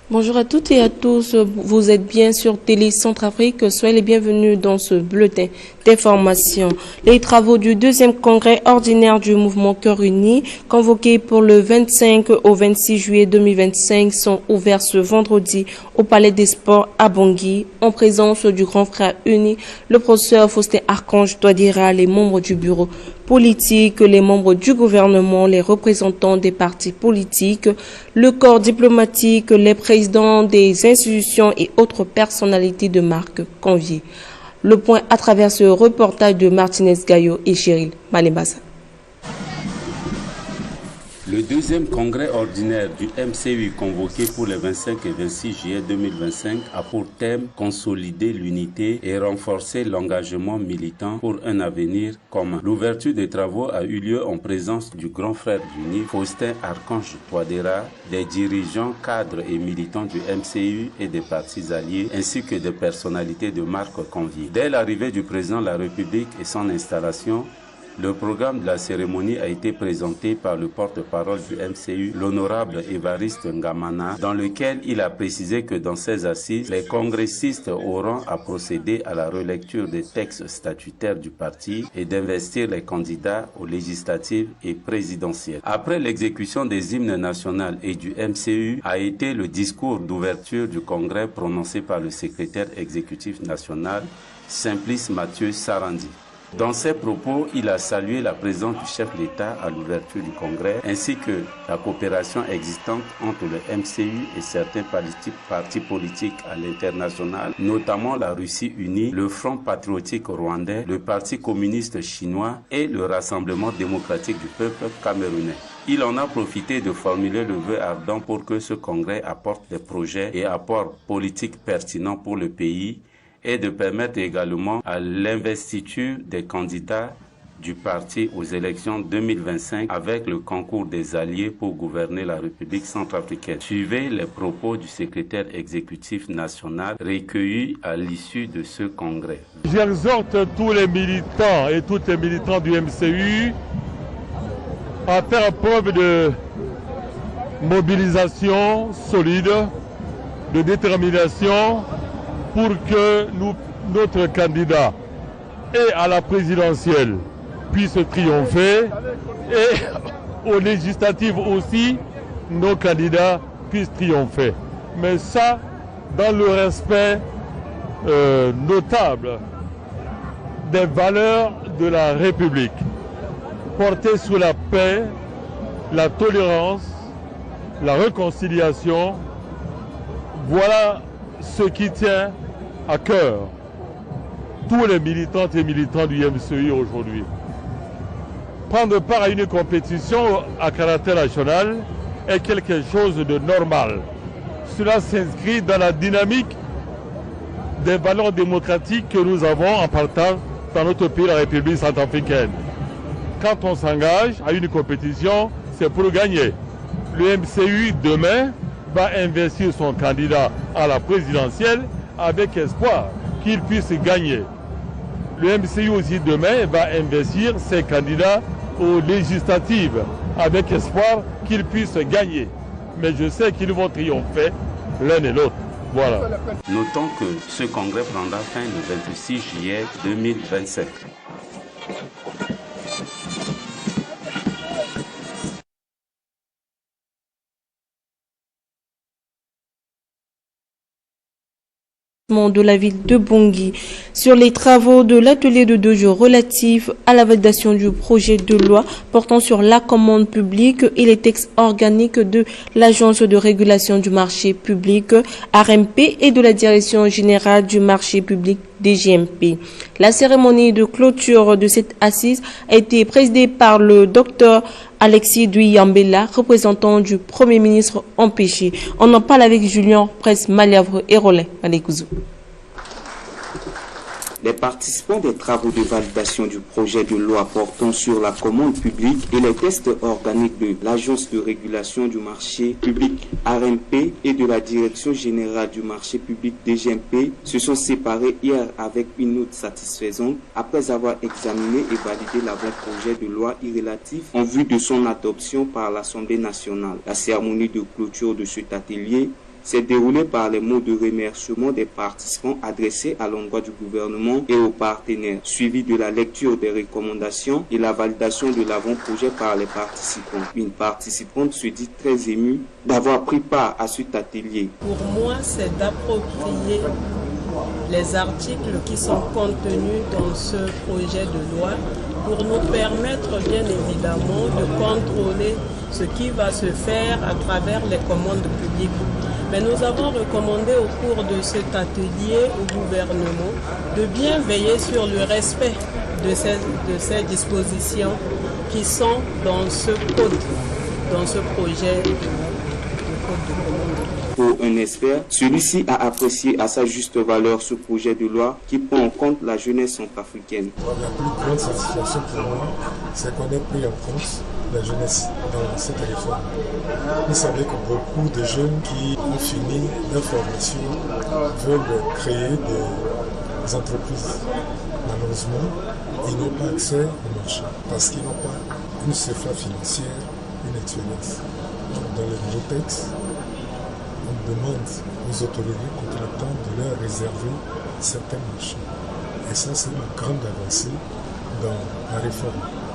Bonjour à toutes et à tous, vous êtes bien sur Télé Centrafrique, soyez les bienvenus dans ce bulletin d'information. Les travaux du deuxième congrès ordinaire du mouvement Cœur Uni, convoqué pour le 25 au 26 juillet 2025, sont ouverts ce vendredi au Palais des Sports à Bangui, en présence du grand frère uni, le professeur Faustin Archange Touadéra, les membres du bureau politique, les membres du gouvernement, les représentants des partis politiques, le corps diplomatique, les présidents des institutions et autres personnalités de marque conviées. Le point à travers ce reportage de Martinez Gayo et Cheryl Malembassa. Le deuxième congrès ordinaire du MCU convoqué pour les 25 et 26 juillet 2025 a pour thème consolider l'unité et renforcer l'engagement militant pour un avenir commun. L'ouverture des travaux a eu lieu en présence du grand frère uni, Faustin Archange Touadéra, des dirigeants, cadres et militants du MCU et des partis alliés, ainsi que des personnalités de marque conviées. Dès l'arrivée du président de la République et son installation, le programme de la cérémonie a été présenté par le porte-parole du MCU, l'honorable Évariste Ngamana, dans lequel il a précisé que dans ces assises, les congressistes auront à procéder à la relecture des textes statutaires du parti et d'investir les candidats aux législatives et présidentielles. Après l'exécution des hymnes nationaux et du MCU, a été le discours d'ouverture du congrès prononcé par le secrétaire exécutif national, Simplice Mathieu Sarandi. Dans ses propos, il a salué la présence du chef d'État à l'ouverture du congrès, ainsi que la coopération existante entre le MCU et certains partis politiques à l'international, notamment la Russie unie, le Front patriotique rwandais, le Parti communiste chinois et le Rassemblement démocratique du peuple camerounais. Il en a profité de formuler le vœu ardent pour que ce congrès apporte des projets et apports politiques pertinents pour le pays, et de permettre également à l'investiture des candidats du parti aux élections 2025 avec le concours des alliés pour gouverner la République centrafricaine. Suivez les propos du secrétaire exécutif national recueillis à l'issue de ce congrès. J'exhorte tous les militants et toutes les militants du MCU à faire preuve de mobilisation solide, de détermination, pour que notre candidat et à la présidentielle puisse triompher et aux législatives aussi, nos candidats puissent triompher. Mais ça, dans le respect notable des valeurs de la République, portées sur la paix, la tolérance, la réconciliation. Voilà ce qui tient à cœur tous les militantes et militants du MCU aujourd'hui. Prendre part à une compétition à caractère national est quelque chose de normal. Cela s'inscrit dans la dynamique des valeurs démocratiques que nous avons en partage dans notre pays, la République centrafricaine. Quand on s'engage à une compétition, c'est pour gagner. Le MCU demain va investir son candidat à la présidentielle avec espoir qu'il puisse gagner. Le MCU aussi demain va investir ses candidats aux législatives avec espoir qu'ils puissent gagner. Mais je sais qu'ils vont triompher l'un et l'autre. Voilà. Notons que ce congrès prendra fin le 26 juillet 2027. De la ville de Bangui sur les travaux de l'atelier de 2 jours relatifs à la validation du projet de loi portant sur la commande publique et les textes organiques de l'Agence de régulation du marché public ARMP et de la Direction générale du marché public DGMP. La cérémonie de clôture de cette assise a été présidée par le docteur Alexis Duyambela, représentant du Premier ministre empêché. On en parle avec Julien Presse Maliavre et Roland Malékouzou. Les participants des travaux de validation du projet de loi portant sur la commande publique et les tests organiques de l'Agence de régulation du marché public ARMP et de la Direction générale du marché public DGMP se sont séparés hier avec une note satisfaisante après avoir examiné et validé l'avant-projet de loi relatif en vue de son adoption par l'Assemblée nationale. La cérémonie de clôture de cet atelier s'est déroulée par les mots de remerciement des participants adressés à l'endroit du gouvernement et aux partenaires, suivi de la lecture des recommandations et la validation de l'avant-projet par les participants. Une participante se dit très émue d'avoir pris part à cet atelier. Pour moi, c'est d'approprier les articles qui sont contenus dans ce projet de loi pour nous permettre bien évidemment de contrôler ce qui va se faire à travers les commandes publiques. Mais nous avons recommandé au cours de cet atelier au gouvernement de bien veiller sur le respect de ces dispositions qui sont dans ce code, dans ce projet de code de commande. Pour un expert, celui-ci a apprécié à sa juste valeur ce projet de loi qui prend en compte la jeunesse centrafricaine. La plus grande satisfaction pour moi, c'est qu'on ait pris en compte la jeunesse dans cette réforme. Vous savez que beaucoup de jeunes qui ont fini leur formation veulent créer des entreprises. Malheureusement, ils n'ont pas accès au marché parce qu'ils n'ont pas une sphère financière, une expérience. Donc, dans le nouveau texte, on demande aux autorités contractantes de leur réserver certains marchés. Et ça, c'est une grande avancée dans la réforme.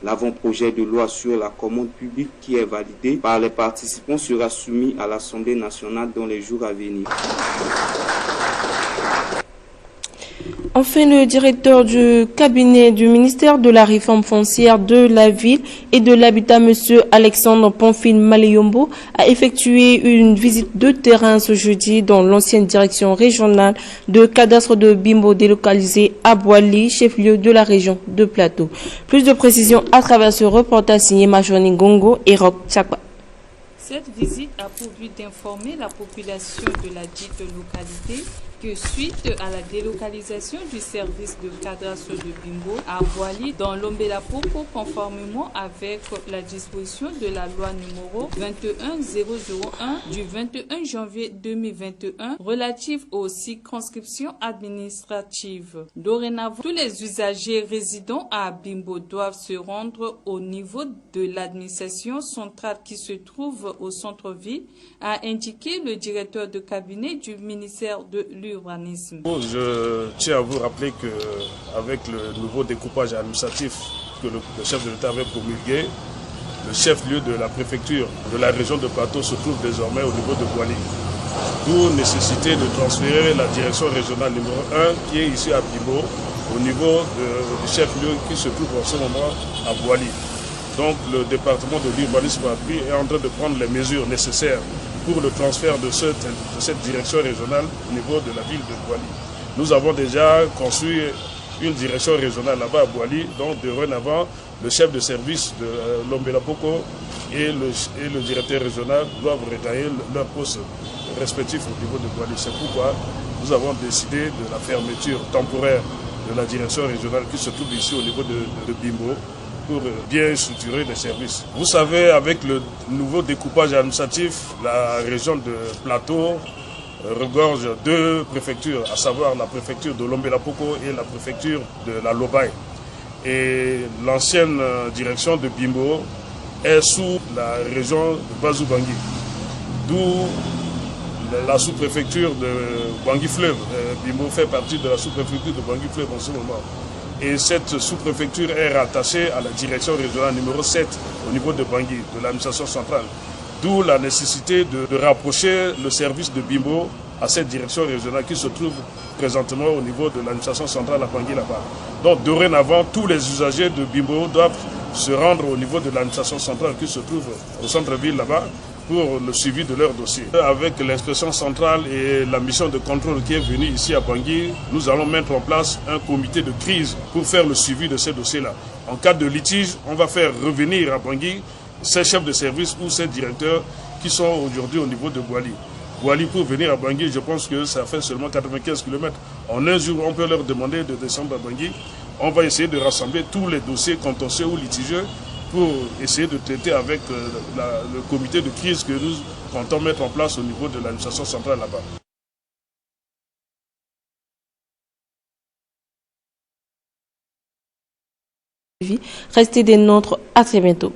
L'avant-projet de loi sur la commande publique qui est validé par les participants sera soumis à l'Assemblée nationale dans les jours à venir. Enfin, le directeur du cabinet du ministère de la Réforme foncière de la ville et de l'habitat, M. Alexandre Pamphile Maléyombo, a effectué une visite de terrain ce jeudi dans l'ancienne direction régionale de cadastre de Bimbo délocalisée à Boali, chef-lieu de la région de Plateau. Plus de précisions à travers ce reportage signé Majoni Gongo et Roch Chakwa. Cette visite a pour but d'informer la population de la dite localité que suite à la délocalisation du service de cadastre de Bimbo à Boali dans l'Ombela-Poko, conformément avec la disposition de la loi numéro 21001 du 21 janvier 2021 relative aux circonscriptions administratives. Dorénavant, tous les usagers résidant à Bimbo doivent se rendre au niveau de l'administration centrale qui se trouve au centre-ville, a indiqué le directeur de cabinet du ministère de l'Urbanisme. Je tiens à vous rappeler qu'avec le nouveau découpage administratif que le chef de l'État avait promulgué, le chef-lieu de la préfecture de la région de Plateau se trouve désormais au niveau de Boali. D'où nécessité de transférer la direction régionale numéro 1 qui est ici à Bimbo au niveau du chef-lieu qui se trouve en ce moment à Boali. Donc le département de l'urbanisme est en train de prendre les mesures nécessaires pour le transfert de cette direction régionale au niveau de la ville de Boali. Nous avons déjà construit une direction régionale là-bas à Boali, donc dorénavant, le chef de service de l'Ombela-Poko et le directeur régional doivent regagner leur poste respectif au niveau de Boali. C'est pourquoi nous avons décidé de la fermeture temporaire de la direction régionale qui se trouve ici au niveau de Bimbo, pour bien structurer les services. Vous savez, avec le nouveau découpage administratif, la région de Plateau regorge deux préfectures, à savoir la préfecture de l'Ombela-Poko et la préfecture de la Lobaye. Et l'ancienne direction de Bimbo est sous la région de Bazou-Bangui, d'où la sous-préfecture de Bangui-Fleuve. Bimbo fait partie de la sous-préfecture de Bangui-Fleuve en ce moment. Et cette sous-préfecture est rattachée à la direction régionale numéro 7 au niveau de Bangui, de l'administration centrale. D'où la nécessité de rapprocher le service de Bimbo à cette direction régionale qui se trouve présentement au niveau de l'administration centrale à Bangui là-bas. Donc dorénavant, tous les usagers de Bimbo doivent se rendre au niveau de l'administration centrale qui se trouve au centre-ville là-bas pour le suivi de leur dossier. Avec l'inspection centrale et la mission de contrôle qui est venue ici à Bangui, nous allons mettre en place un comité de crise pour faire le suivi de ces dossiers-là. En cas de litige, on va faire revenir à Bangui ces chefs de service ou ces directeurs qui sont aujourd'hui au niveau de Boali. Boali, pour venir à Bangui, je pense que ça fait seulement 95 km. En un jour, on peut leur demander de descendre à Bangui. On va essayer de rassembler tous les dossiers contentieux ou litigieux pour essayer de traiter avec le comité de crise que nous comptons mettre en place au niveau de l'administration centrale là-bas. Restez des nôtres, à très bientôt.